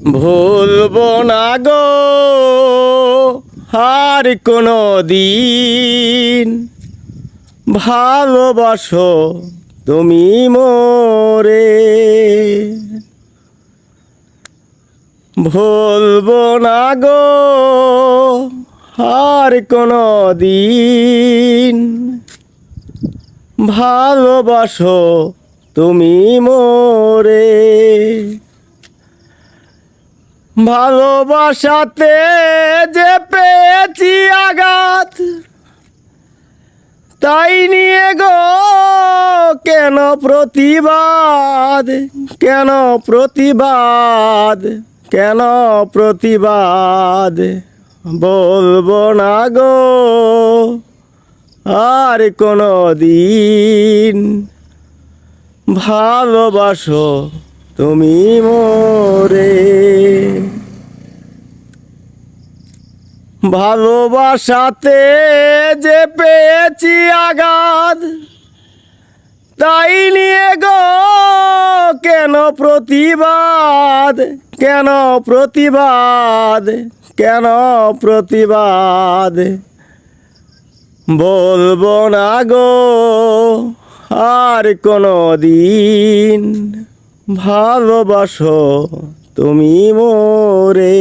ভুলবো না গো আর কোনো দিন, ভালোবাসো তুমি মোরে। ভুলবো না গো আর কোনো দিন, ভালোবাসো তুমি মোরে। ভালোবাসাতে যে পেয়েছি আঘাত, তাই নিয়ে গো কেন প্রতিবাদ, কেন প্রতিবাদ, কেন প্রতিবাদ। বলবো না গো আর কোনো দিন, ভালোবাসো তুমি মোরে। ভালোবাসাতে যে পেয়েছি আঘাত, তাই নিয়ে গো কেন প্রতিবাদ, কেন প্রতিবাদ, কেন প্রতিবাদ। বলবো না গো আর কোনো দিন, ভালোবাসো তুমি মোরে।